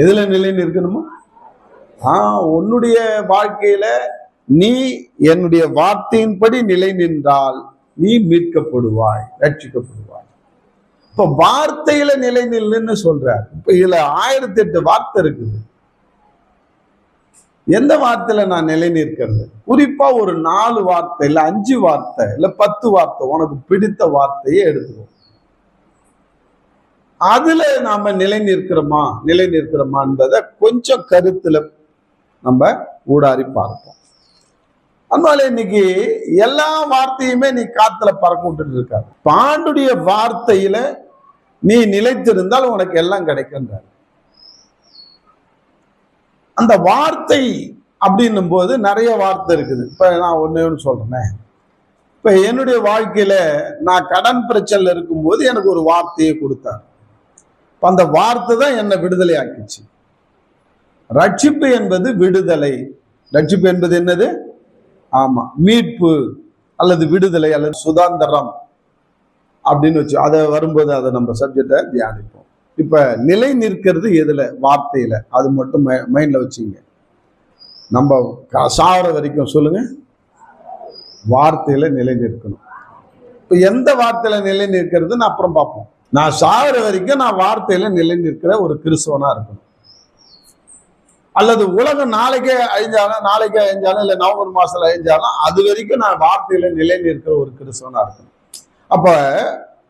எதுல நிலை நிற்கணுமோ உன்னுடைய வாழ்க்கையில நீ என்னுடைய வார்த்தையின்படி நிலை நின்றால் நீ மீட்கப்படுவாய், ரட்சிக்கப்படுவாய். இப்ப வார்த்தையில நிலை நில்லுன்னு சொல்றார். இப்ப இதுல 1008 வார்த்தை இருக்குது. எந்த வார்த்தையில நான் நிலை நிற்கிறது? குறிப்பா ஒரு 4 வார்த்தை இல்ல 5 வார்த்தை இல்ல 10 வார்த்தை உனக்கு பிடித்த வார்த்தையை எடுத்துக்கோ. அதுல நாம நிலை நிற்கிறோமா என்பதை கொஞ்சம் கருத்துல நம்ம ஊடாரி பார்ப்போம். அதனால இன்னைக்கு எல்லா வார்த்தையுமே நீ காத்துல பறக்க விட்டுட்டு இருக்காரு. பாண்டுடைய வார்த்தையில நீ நிலைத்திருந்தால் உனக்கு எல்லாம் கிடைக்கின்றார். அந்த வார்த்தை அப்படின்னும் போது நிறைய வார்த்தை இருக்குது. இப்ப நான் ஒன்னு சொல்றேன். இப்ப என்னுடைய வாழ்க்கையில நான் கடன் பிரச்சனைல இருக்கும்போது எனக்கு ஒரு வார்த்தையை கொடுத்தார். அந்த வார்த்தை தான் என்னை விடுதலை ஆக்கிச்சு. ரட்சிப்பு என்பது விடுதலை. ரட்சிப்பு என்பது என்னது? ஆமா, மீட்பு அல்லது விடுதலை அல்லது சுதந்திரம் அப்படின்னு வச்சு அதை வரும்போது அதை நம்ம சப்ஜெக்டை தியானிப்போம். இப்ப நிலை நிற்கிறது எதுல? வார்த்தையில. அது மட்டும் மைண்ட்ல வச்சுங்க. நம்ம சாவர வரைக்கும் சொல்லுங்க, வார்த்தையில நிலை நிற்கணும். இப்ப எந்த வார்த்தையில நிலை நிற்கிறதுன்னு அப்புறம் பார்ப்போம். நான் சாவர வரைக்கும் நான் வார்த்தையில நிலை நிற்கிற ஒரு கிறிஸ்தவனா இருக்கணும். அல்லது உலகம் நாளைக்கே அழிஞ்சாலும் இல்ல நவம்பர் மாசத்துல அழிஞ்சாலும் அது வரைக்கும் நான் வார்த்தையில நிலை நிற்கிற ஒரு கிறிஸ்தவனா இருக்கணும். அப்ப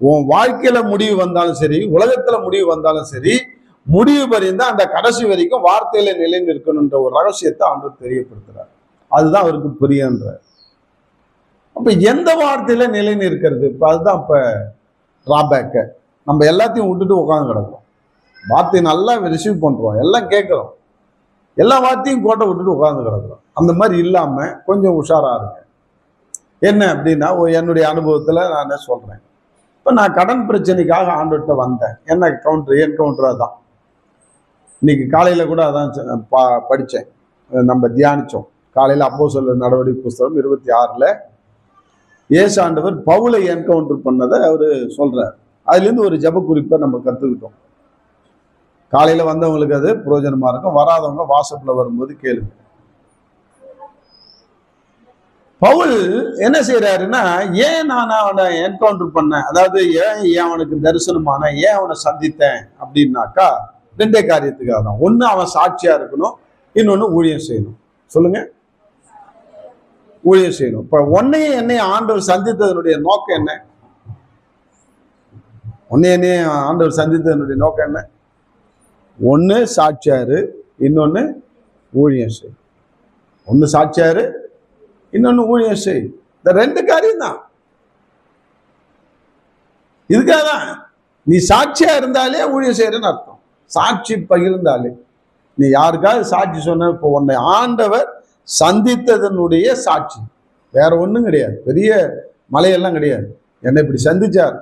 உன் வாழ்க்கையில முடிவு வந்தாலும் சரி, உலகத்துல முடிவு வந்தாலும் சரி, முடிவு பறிந்தா அந்த கடைசி வரைக்கும் வார்த்தையில நிலை நிற்கணும்ன்ற ஒரு ரகசியத்தை ஆண்டவர் தெரியப்படுத்துறார். அதுதான் அவருக்கு புரியன்ற. அப்ப எந்த வார்த்தையில நிலை நிற்கிறது? இப்ப அதுதான் இப்ப டிராபேக்க. நம்ம எல்லாத்தையும் விட்டுட்டு உட்காந்து கிடக்கிறோம். வார்த்தையை நல்லா ரிசீவ் பண்றோம், எல்லாம் கேட்கிறோம், எல்லா வார்த்தையும் கோட்டை விட்டுட்டு உட்காந்து கிடக்கிறோம். அந்த மாதிரி இல்லாம கொஞ்சம் உஷாரா இருக்கு. என்ன அப்படின்னா, என்னுடைய அனுபவத்துல நான் சொல்றேன். இப்ப நான் கடன் பிரச்சனைக்காக ஆண்டவர்கிட்ட வந்தேன். என்ன என்கவுண்டரா தான். இன்னைக்கு காலையில கூட அதான் படிச்சேன், நம்ம தியானிச்சோம். காலையில அப்போஸ்தலர் நடவடிக்கை புஸ்தகம் 26ல இயேசு ஆண்டவர் பவுலை என்கவுண்டர் பண்ணதை அவரு சொல்றார். அதுல இருந்து ஒரு ஜெப குறிப்பை நம்ம கத்துக்கிட்டோம். காலையில வந்தவங்களுக்கு அது பிரயோஜனமா இருக்கும், வராதவங்க வாட்ஸ்அப்ல வரும்போது கேளுங்க. பவுல் என்ன செய்யறாருன்னா, ஏன் நான் அவனை என்கவுண்டர் பண்ணேன், அதாவது ஏன் அவனுக்கு தரிசனமான, ஏன் அவனை சந்தித்தேன் அப்படின்னாக்கா 2 காரியத்துக்காக தான். ஒண்ணு அவன் சாட்சியா இருக்கணும், இன்னொன்னு ஊழியம் செய்யணும். சொல்லுங்க, ஊழியம் செய்யணும். இப்ப என்னைய ஆண்டவர் சந்தித்ததனுடைய நோக்கம் என்ன? என்னைய ஆண்டவர் சந்தித்ததனுடைய நோக்கம் என்ன? ஒண்ணு சாட்சியாரு, இன்னொன்னு ஊழியம் செய். ஒண்ணு சாட்சியாரு, இன்னொன்னு ஊழியம் செய். இந்த 2 காரியம் தான். இதுக்காக தான் நீ சாட்சியா இருந்தாலே ஊழியம் செய்யறன்னு அர்த்தம். சாட்சி பகிர்ந்தாலே, நீ யாருக்காவது சாட்சி சொன்ன, இப்போ உன்னை ஆண்டவர் சந்தித்ததனுடைய சாட்சி, வேற ஒண்ணும் கிடையாது. பெரிய மலையெல்லாம் கிடையாது. என்னை இப்படி சந்திச்சார்,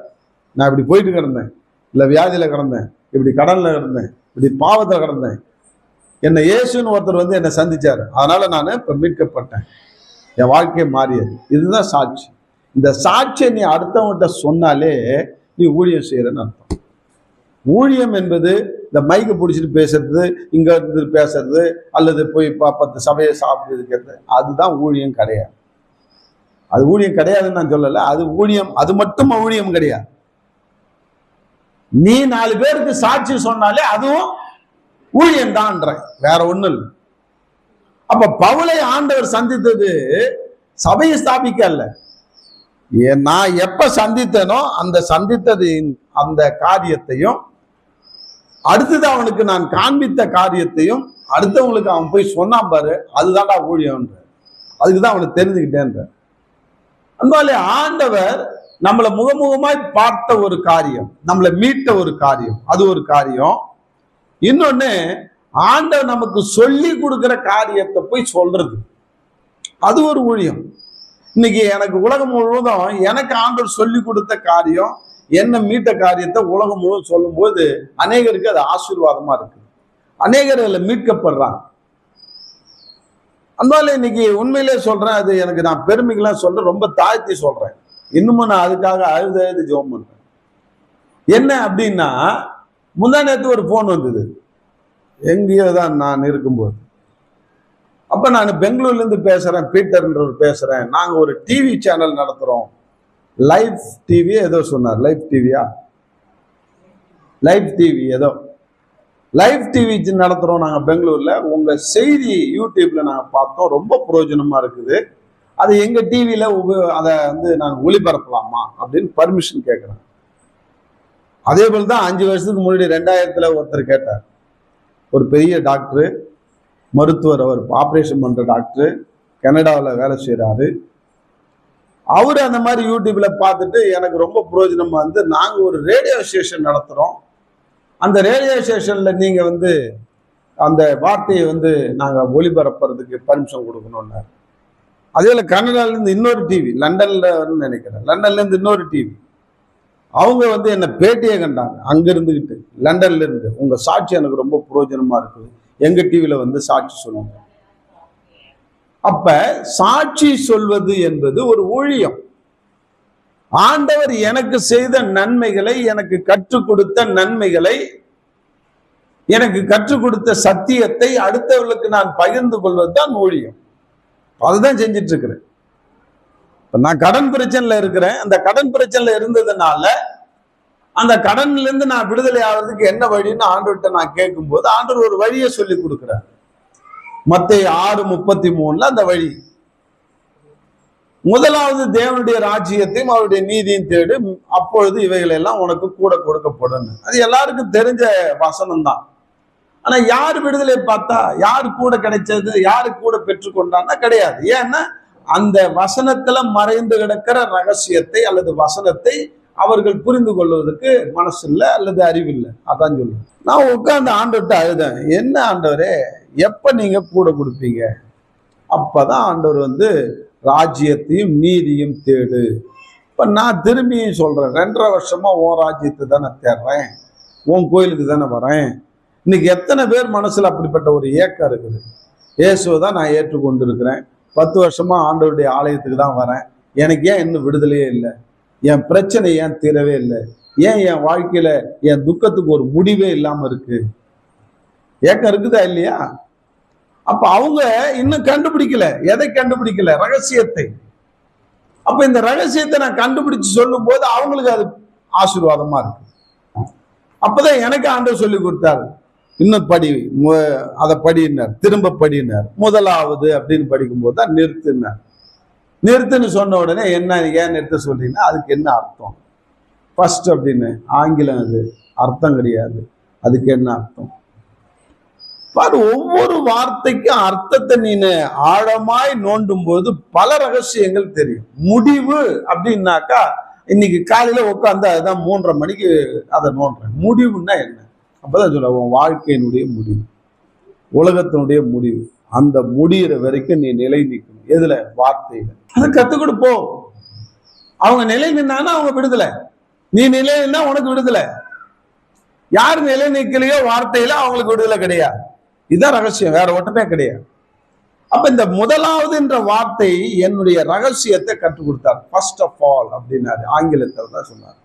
நான் இப்படி போயிட்டு கிடந்தேன், இல்ல வியாதியில கிடந்தேன், இப்படி கடன்ல கிடந்தேன், இப்படி பாவத்தில் கிடந்தேன், என்னை இயேசுன்னு ஒருத்தர் வந்து என்னை சந்திச்சாரு, அதனால நான் இப்ப மீட்கப்பட்டேன், என் வாழ்க்கையை மாறியது. இதுதான் சாட்சி. இந்த சாட்சியை நீ அடுத்தவங்கிட்ட சொன்னாலே நீ ஊழியம் செய்யறன்னு அர்த்தம். ஊழியம் என்பது இந்த மைக்கை பிடிச்சிட்டு பேசுறது, இங்க இருந்து பேசுறது, அல்லது போய் 10 சபையை சாப்பிட்டு இருக்கிறது, அதுதான் ஊழியம் கிடையாது. அது ஊழியம் கிடையாதுன்னு நான் சொல்லல. அது ஊழியம், அது மட்டும் ஊழியம் கிடையாது. நீ 4 பேருக்கு சாட்சி சொன்னாலே அதுவும் ஊழியம் தான்ற, வேற ஒண்ணும் இல்லை. அப்ப பவுலை ஆண்டவர் சந்தித்தது சபையை ஸ்தாபிக்க அல்ல. நான் எப்ப சந்தித்தனோ அந்த சந்தித்ததின் அந்த காரியத்தையும், அடுத்தது அவனுக்கு நான் காண்பித்த காரியத்தையும் அடுத்தவங்களுக்கு அவன் போய் சொன்னான் பாரு, அதுதான்டா ஊழியம்ன்ற. அதுக்குதான் அவனுக்கு தெரிஞ்சுக்கிட்டேன்ற. அதனால ஆண்டவர் நம்மளை முகமுகமாய் பார்த்த ஒரு காரியம், நம்மளை மீட்ட ஒரு காரியம், அது ஒரு காரியம். இன்னொன்னு, ஆண்டவர் நமக்கு சொல்லி கொடுக்கிற காரியத்தை போய் சொல்றது, அது ஒரு ஊழியம். இன்னைக்கு எனக்கு உலகம் முழுவதும் எனக்கு ஆண்டவர் சொல்லி கொடுத்த காரியம், என்ன மீட்ட காரியத்தை உலகம் முழுவதும் சொல்லும் போது அநேகருக்கு அது ஆசீர்வாதமா இருக்கு. அநேகர் அதுல மீட்கப்படுறாங்க. அதனால இன்னைக்கு உண்மையிலே சொல்றேன், அது எனக்கு நான் பெருமைக்கெல்லாம் சொல்றேன், ரொம்ப தாழ்த்தி சொல்றேன். இன்னமும் நான் அதுக்காக அழுது ஜெபம் பண்றேன். என்ன அப்படின்னா, முந்தா நேத்து ஒரு போன் வந்தது. எங்கேயோ தான் நான் இருக்கும்போது. அப்ப நான் பெங்களூர்ல இருந்து பேசுறேன், பீட்டர்ன்றவர் பேசுறேன். நாங்க ஒரு டிவி சேனல் நடத்துறோம், லைவ் டிவி ஏதோ சொன்னார். லைவ் டிவியா, லைவ் டிவி ஏதோ லைவ் டிவி நடத்துறோம் நாங்க பெங்களூர்ல. உங்க செய்தி யூடியூப்ல நாங்க பார்த்தோம், ரொம்ப பிரயோஜனமா இருக்குது. அது எங்க டிவியில அதை வந்து நாங்க ஒளிபரப்பலாமா அப்படின்னு பர்மிஷன் கேட்கிறேன். அதே போலதான் 5 வருஷத்துக்கு முன்னாடி 2000 ஒருத்தர் கேட்டார். ஒரு பெரிய டாக்டர், மருத்துவர், அவர் ஆபரேஷன் பண்ற டாக்டர், கனடாவில் வேலை செய்யறாரு. அவரு அந்த மாதிரி யூடியூப்ல பார்த்துட்டு எனக்கு ரொம்ப பிரயோஜனமா வந்து, நாங்க ஒரு ரேடியோ ஸ்டேஷன் நடத்துறோம், அந்த ரேடியோ ஸ்டேஷன்ல நீங்க வந்து அந்த வார்த்தையை வந்து நாங்க ஒளிபரப்புறதுக்கு பர்மிஷன் கொடுக்கணும்னாரு. அதே போல கனடால இருந்து இன்னொரு டிவி, லண்டன்ல நினைக்கிறேன், லண்டன்ல இருந்து இன்னொரு டிவி, அவங்க வந்து என்ன பேட்டியே கண்டாங்க அங்க இருந்துகிட்டு, லண்டன்ல இருந்து. உங்க சாட்சி எனக்கு ரொம்ப பிரயோஜனமா இருக்குது, எங்க டிவியில வந்து சாட்சி சொல்லுங்க. அப்ப சாட்சி சொல்வது என்பது ஒரு ஊழியம். ஆண்டவர் எனக்கு செய்த நன்மைகளை, எனக்கு கற்றுக் கொடுத்த நன்மைகளை, எனக்கு கற்றுக் கொடுத்த சத்தியத்தை அடுத்தவர்களுக்கு நான் பகிர்ந்து கொள்வதுதான் ஊழியம். அதுதான் செஞ்சிட்டு இருக்கிறேன். நான் கடன் பிரச்சனைல இருக்கிறேன். அந்த கடன் பிரச்சனைல இருந்ததுனால அந்த கடன்ல இருந்து நான் விடுதலை ஆகிறதுக்கு என்ன வழின்னு ஆண்டவர்கிட்ட நான் கேட்கும் போது ஆண்டவர் ஒரு வழியை சொல்லி கொடுக்கிறார். மத்தேயு 6:33 அந்த வழி. முதலாவது தேவனுடைய ராஜ்யத்தையும் அவருடைய நீதியும் தேடு, அப்பொழுது இவைகள் எல்லாம் உனக்கு கூட கொடுக்கப்படும். அது எல்லாருக்கும் தெரிஞ்ச வசனம் தான். ஆனா யார் விடுதலை பார்த்தா, யாரு கூட கிடைச்சது, யாரு கூட பெற்றுக்கொண்டான்னா கிடையாது. ஏன்னா அந்த வசனத்துல மறைந்து கிடக்கிற ரகசியத்தை அல்லது வசனத்தை அவர்கள் புரிந்து கொள்வதற்கு மனசு இல்லை அல்லது அறிவில்லை. அதான் சொல்லுவேன். நான் உட்கார்ந்து ஆண்டவர்கிட்ட அழுதேன், என்ன ஆண்டவரே எப்ப நீங்க கூட கொடுப்பீங்க? அப்பதான் ஆண்டவர் வந்து ராஜ்யத்தையும் நீதியும் தேடு. இப்ப நான் திரும்பியும் சொல்றேன், 2.5 வருஷமா உன் ராஜ்யத்தை தானே தேடுறேன், உன் கோயிலுக்கு தானே வரேன். இன்னைக்கு எத்தனை பேர் மனசுல அப்படிப்பட்ட ஒரு ஏக்கம் இருக்குது? இயேசுவை தான் நான் ஏற்றுக்கொண்டு இருக்கிறேன், 10 வருஷமா ஆண்டவருடைய ஆலயத்துக்கு தான் வரேன், எனக்கு ஏன் இன்னும் விடுதலையே இல்லை? என் பிரச்சனை ஏன் தீரவே இல்லை? ஏன் என் வாழ்க்கையில என் துக்கத்துக்கு ஒரு முடிவே இல்லாம இருக்கு? ஏக்கம் இருக்குதா இல்லையா? அப்ப அவங்க இன்னும் கண்டுபிடிக்கல. எதை கண்டுபிடிக்கல? ரகசியத்தை. அப்ப இந்த ரகசியத்தை நான் கண்டுபிடிச்சு சொல்லும் போது அவங்களுக்கு அது ஆசீர்வாதமா இருக்கு. அப்பதான் எனக்கு ஆண்டவர் சொல்லி கொடுத்தாரு, இன்னும் படி, அதை படினார், திரும்ப படினார். முதலாவது அப்படின்னு படிக்கும் போது தான் நிறுத்தினார். நிறுத்துன்னு சொன்ன உடனே என்ன, ஏன் நிறுத்த சொல்றீங்கன்னா அதுக்கு என்ன அர்த்தம்? ஃபர்ஸ்ட் அப்படின்னு ஆங்கிலம், அது அர்த்தம் கிடையாது. அதுக்கு என்ன அர்த்தம் பாரு. ஒவ்வொரு வார்த்தைக்கும் அர்த்தத்தை நீ ஆழமாய் நோண்டும் போது பல ரகசியங்கள் தெரியும். முடிவு அப்படின்னாக்கா இன்னைக்கு காலையில உட்காந்து அதுதான் 3:30 மணிக்கு அதை நோண்டுறேன். முடிவுன்னா என்ன? அப்பதான் சொல்ல, உன் வாழ்க்கையினுடைய முடிவு, உலகத்தினுடைய முடிவு, அந்த முடிகிற வரைக்கும் நீ நிலை நிற்கணும். எதுல? வார்த்தையில. அதை கத்துக் கொடுப்போம். அவங்க நிலை நின்னாங்கன்னா அவங்க விடுதலை, நீ நிலை நின்னா உனக்கு விடுதலை. யார் நிலை நிற்கலையோ வார்த்தையில அவங்களுக்கு விடுதலை கிடையாது. இதுதான் ரகசியம், வேற ஒன்றுமே கிடையாது. அப்ப இந்த முதலாவது என்ற வார்த்தை என்னுடைய ரகசியத்தை கற்றுக் கொடுத்தார். ஃபர்ஸ்ட் ஆஃப் ஆல் அப்படின்னாரு, ஆங்கிலத்தில் தான் சொன்னார்.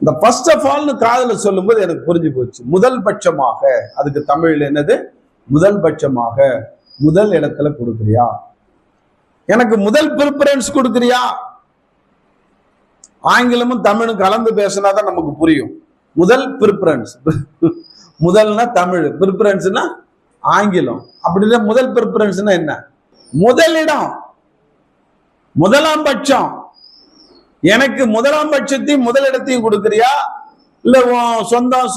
இந்த ஃபர்ஸ்ட் ஆஃப் ஆல்னு காதல சொல்லும் போது எனக்கு புரிஞ்சு போச்சு. முதல் பட்சமாக, அதுக்கு தமிழ்ல என்னது? முதல் பட்சமாக, முதல் இடத்துல கொடுக்குறியா? எனக்கு முதல் ப்ரிஃபரன்ஸ் கொடுக்குறியா? ஆங்கிலமும் தமிழும் கலந்து பேசினாதான் நமக்கு புரியும். முதல் ப்ரிஃபரன்ஸ், முதல்னா தமிழ், ப்ரிஃபரன்ஸ்னா ஆங்கிலம். அப்படின்னா முதல் ப்ரிஃபரன்ஸ்னா என்ன? முதலிடம், முதலாம் பட்சம். எனக்கு முதலாம் பட்சத்தையும் முதலிடத்தையும் கொடுக்குறியா? இல்ல உன் சொந்தம்,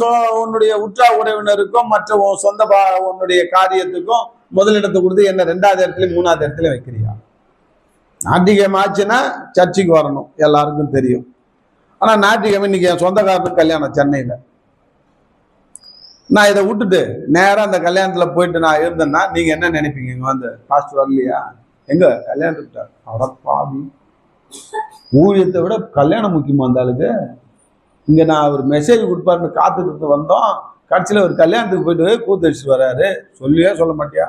உன்னுடைய உற்றா உறவினருக்கும் மற்ற உன் சொந்த உன்னுடைய காரியத்துக்கும் முதலிடத்தை கொடுத்து என்ன 2வது இடத்துலயும் 3வது இடத்துலயும் வைக்கிறியா? ஞாயிற்றுக்கிழமை ஆச்சுன்னா சர்ச்சுக்கு வரணும், எல்லாருக்கும் தெரியும். ஆனா ஞாயிற்றுக்கிழமை இன்னைக்கு என் சொந்தக்காரனுக்கு கல்யாணம் சென்னையில, நான் இதை விட்டுட்டு நேரம் அந்த கல்யாணத்துல போயிட்டு நான் இருந்தேன்னா நீங்க என்ன நினைப்பீங்க? இங்க வந்து பாஸ்டர் வரலையா? எங்க கல்யாணத்துக்கு? அவட பாவி, ஊழியத்தை விட கல்யாணம் முக்கியமா இருந்தாலுக்கு. இங்க நான் ஒரு மெசேஜ் கொடுப்பாருன்னு காத்துட்டு வந்தோம், கடைசியில ஒரு கல்யாணத்துக்கு போயிட்டு கூத்தடிச்சு வர்றாரு. சொல்லியே சொல்ல மாட்டியா?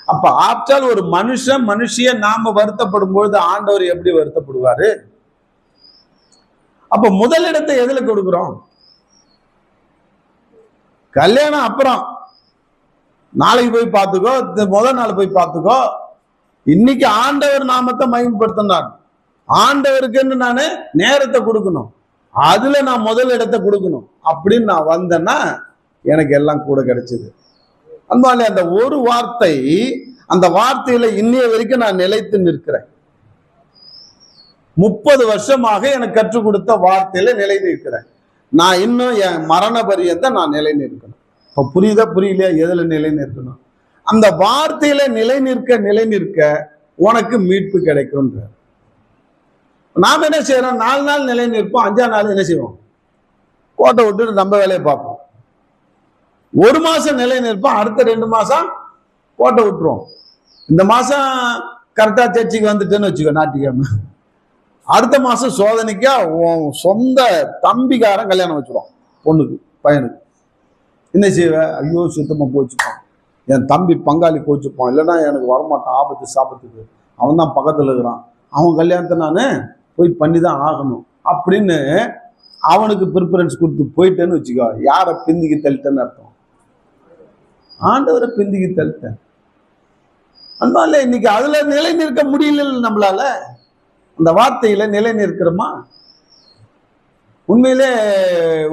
அப்ப ஆப்டால் ஒரு மனுஷிய நாம வருத்தப்படும் பொழுது ஆண்டவர் எப்படி வருத்தப்படுவாரு? அப்ப முதலிடத்தை எதுல கொடுக்கிறோம்? கல்யாணம் அப்புறம் நாளைக்கு போய் பார்த்துக்கோ, முதல் நாள் போய் பார்த்துக்கோ. இன்னைக்கு ஆண்டவர் நாமத்தை மகிமைப்படுத்தினார். ஆண்டவருக்குன்னு நான் நேரத்தை கொடுக்கணும், அதுல நான் முதல் இடத்தை கொடுக்கணும் அப்படின்னு நான் வந்தேன்னா எனக்கு எல்லாம் கூட கிடைச்சது. அன்பாலே அந்த ஒரு வார்த்தை, அந்த வார்த்தையில இன்னைய வரைக்கும் நான் நிலைத்து நிற்கிறேன். 30 வருஷமாக எனக்கு கற்றுக் கொடுத்த வார்த்தையில நிலை நிற்கிறேன். நான் இன்னும் என் மரண பரியத்தை நான் நிலை நிற்கணும். இப்ப புரியுதா புரியலையா? எதுல நிலை நிற்கணும்? அந்த வார்த்தையில நிலை நிற்க உனக்கு மீட்பு கிடைக்கும்ன்ற. நாம என்ன செய்யறோம்? 4 நாள் நிலை நிற்போம், 5ஆம் நாள் என்ன செய்வோம்? கோட்டை விட்டுட்டு நம்ம வேலையை பார்ப்போம். 1 மாசம் நிலை நிற்போம், அடுத்த 2 மாசம் கோட்டை விட்டுருவோம். இந்த மாசம் கரெக்டா சர்ச்சுக்கு வந்துட்டேன்னு வச்சுக்கோ, ஞாயிற்றுக்கிழமை, அடுத்த மாசம் சோதனைக்கா சொந்த தம்பிக்காரன் கல்யாணம் வச்சிருவோம் பொண்ணுக்கு பையனுக்கு. என்ன செய்வ? ஐயோ சுத்தமா கோச்சுப்பான், என் தம்பி பங்காளி கோச்சுப்பான், இல்லைன்னா எனக்கு வரமாட்டான், ஆபத்து சாபத்துக்கு, அவன் தான் பக்கத்துல இருக்கிறான், அவன் கல்யாணத்தை நான் போய் பண்ணி தான் ஆகணும் அப்படின்னு அவனுக்கு ப்ரிஃபரன்ஸ் கொடுத்து போயிட்டேன்னு வச்சுக்கோ, யாரை பிந்திக்கு தள்ளிட்டேன்னு அர்த்தம்? ஆண்டவரை பிந்திக்கு தள்ளிட்டேன். அதனால இன்னைக்கு அதுல நிலை நிற்க முடியல நம்மளால. அந்த வார்த்தையில நிலை நிற்கிறோமா? உண்மையிலே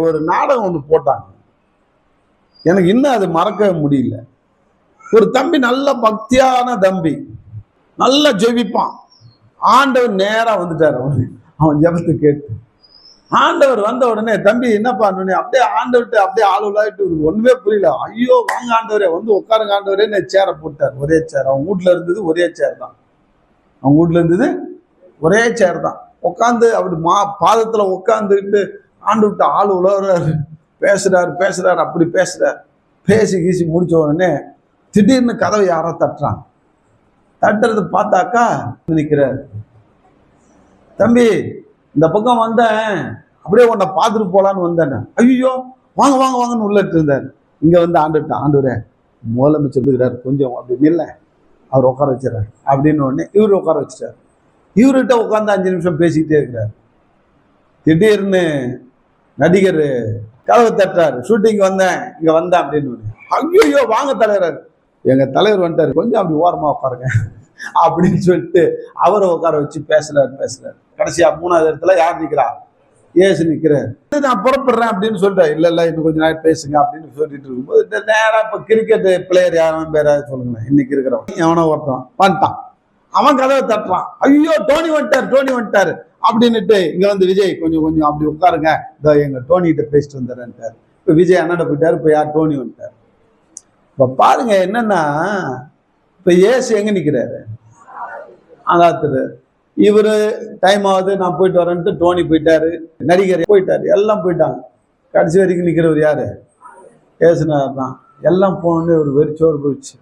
ஒரு நாடகம் ஒன்று போட்டாங்க, எனக்கு இன்னும் அது மறக்க முடியல. ஒரு தம்பி, நல்ல பக்தியான தம்பி, நல்லா ஜெபிப்பான். ஆண்டவர் நேரா வந்துட்டார், அவன் ஜெபத்தை கேட்டு. ஆண்டவர் வந்த உடனே, தம்பி என்னப்பா, அப்படியே ஆண்டவர்கிட்ட அப்படியே ஆளுலாயிட்டு ஒண்ணுமே புரியல. ஐயோ வாங்க ஆண்டவரே, வந்து உட்காருங்க ஆண்டவரே, சேரை போட்டார். ஒரே சேர், அவன் வீட்டுல இருந்தது ஒரே சேர் தான், அவன் வீட்டுல இருந்தது ஒரே சேர் தான். உட்காந்து அப்படி பாதத்துல உட்காந்துக்கிட்டு ஆண்டவர்கிட்ட ஆளு உழவுறாரு, பேசுறாரு, அப்படி பேசுறாரு. பேசி கீசி முடிச்ச உடனே திடீர்னு கதவை யாரோ தட்டுறான். தட்டுறது பார்த்தாக்கா நிற்கிறார். தம்பி இந்த பக்கம் வந்தேன், அப்படியே உன்னை பார்த்துட்டு போலான்னு வந்தேன். ஐயோ வாங்க வாங்க வாங்கன்னு உள்ளட்டு இருந்தார். இங்க வந்து ஆண்டவரே முதலமைச்சர் இருக்கிறார், கொஞ்சம் அப்படி இல்லை, அவர் உட்கார வச்சிடறாரு அப்படின்னு உடனே இவரு உட்கார வச்சிட்டார். இவர்கிட்ட உட்காந்து 5 நிமிஷம் பேசிக்கிட்டே இருக்கிறார். திடீர்னு நடிகர் கதவை தட்டுறாரு. ஷூட்டிங் வந்தேன், இங்க வந்தேன் அப்படின்னு. ஐயோ வாங்க தலைவர், எங்க தலைவர் வந்துட்டாரு, கொஞ்சம் அப்படி ஓரமா உட்காருங்க அப்படின்னு சொல்லிட்டு அவரை உட்கார வச்சு பேசுறாரு. கடைசியா 3ஆவது இடத்துல யார் நிக்கிறா? ஏசு நிக்கிறார். நான் புறப்படுறேன் அப்படின்னு சொல்லிட்டேன். இல்ல இன்னும் கொஞ்சம் நேரம் பேசுங்க அப்படின்னு சொல்லிட்டு இருக்கும்போது நேரா இப்ப கிரிக்கெட் பிளேயர் யாரும் பேராது சொல்லுங்க, இன்னைக்கு இருக்கிறவன் எவனோ ஒருத்தன் வந்துட்டான். அவன் கதவை தட்டுறான். ஐயோ டோனி வந்துட்டாரு அப்படின்னுட்டு இங்க வந்து விஜய் கொஞ்சம் அப்படி உட்காருங்க, எங்க டோனி கிட்ட பேசிட்டு வந்துடுறேன்ட்டாரு. இப்ப விஜய் அண்ணாண்ட போயிட்டாரு, இப்ப யார் டோனி வந்துட்டாரு. இப்ப பாருங்க என்னன்னா, இப்ப ஏசு எங்க நிக்கிறாரு? அதாத்துரு. இவரு டைம் ஆகுது நான் போயிட்டு வரேன்ட்டு டோனி போயிட்டாரு, நடிகர் போயிட்டாரு, எல்லாம் போயிட்டாங்க. கடைசி வரைக்கும் நிக்கிறவர் யாரு? ஏசுனார் தான். எல்லாம் போனோன்னு ஒரு வெறிச்சோறு போயிடுச்சு.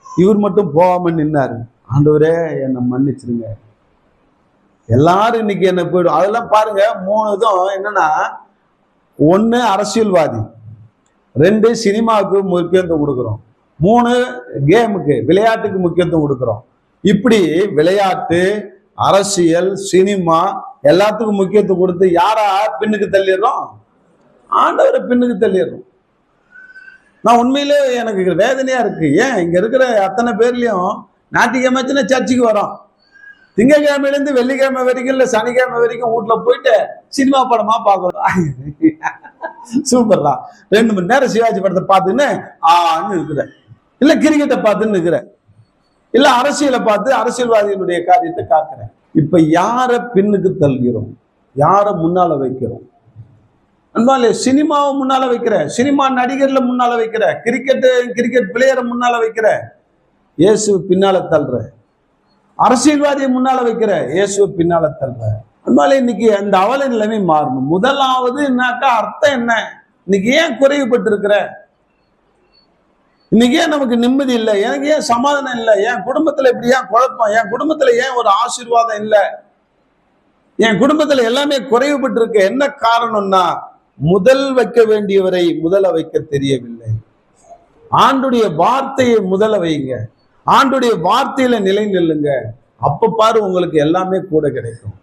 இவர் மட்டும் போகாம நின்னாரு. ஆண்டவரே என்னை மன்னிச்சிருங்க. எல்லாரும் இன்னைக்கு என்ன போயிடும். அதெல்லாம் பாருங்க, 3 இதுவும் என்னன்னா, 1 அரசியல்வாதி, 2 சினிமாவுக்கு முக்கியத்துவம் கொடுக்குறோம், 3 கேமுக்கு விளையாட்டுக்கு முக்கியத்துவம் கொடுக்குறோம். இப்படி விளையாட்டு, அரசியல், சினிமா எல்லாத்துக்கும் முக்கியத்துவம் கொடுத்து யாரா பின்னுக்கு தள்ளிடுறோம்? ஆண்டவரை பின்னுக்கு தள்ளிடுறோம். நான் உண்மையிலே எனக்கு வேதனையா இருக்கு. ஏன் இங்க இருக்கிற அத்தனை பேர்லயும் ஞாயிற்றுக்கிழமை சர்ச்சுக்கு வரோம், திங்கக்கிழமையிலேருந்து வெள்ளிக்கிழமை வரைக்கும் இல்ல சனிக்கிழமை வரைக்கும் வீட்டுல போயிட்டு சினிமா படமா பார்க்கணும். சூப்பர்ரா, 2 மணி நேரம் சிவாஜி படத்தை பார்த்துன்னு இருக்கிறேன், இல்ல கிரிக்கெட்டை பார்த்துன்னு இருக்கிறேன், இல்ல அரசியலை பார்த்து அரசியல்வாதிகளுடைய காரியத்தை காக்கிறேன். இப்ப யார பின்னுக்கு தள்ளுகிறோம்? யார முன்னால வைக்கிறோம்? அன்பாலே சினிமாவை முன்னால வைக்கிற, சினிமா நடிகர்ல முன்னால வைக்கிற, கிரிக்கெட் பிளேயரை முன்னால வைக்கிற, இயேசு பின்னால தள்ளுற, அரசியல்வாதியை முன்னால வைக்கிற, இயேசு பின்னால தள்ளுற. அன்பாலே இன்னைக்கு அந்த அவல நிலைமை மாறணும். முதலாவது என்னக்கா அர்த்தம் என்ன? இன்னைக்கு ஏன் குறைவுபட்டு இருக்கிற? இன்னைக்கு ஏன் நமக்கு நிம்மதி இல்லை? எனக்கு ஏன் சமாதானம் இல்லை? என் குடும்பத்துல இப்படி ஏன் குழப்பம்? என் குடும்பத்துல ஏன் ஒரு ஆசீர்வாதம் இல்லை? என் குடும்பத்துல எல்லாமே குறைவுபட்டு இருக்கு. என்ன காரணம்னா, முதல் வைக்க வேண்டியவரை முதல வைக்க தெரியவில்லை. ஆண்டுடைய வார்த்தையை முதல வைங்க, ஆண்டுடைய வார்த்தையில நிலை நில்லுங்க. அப்ப பாரு உங்களுக்கு எல்லாமே கூட கிடைக்கும்.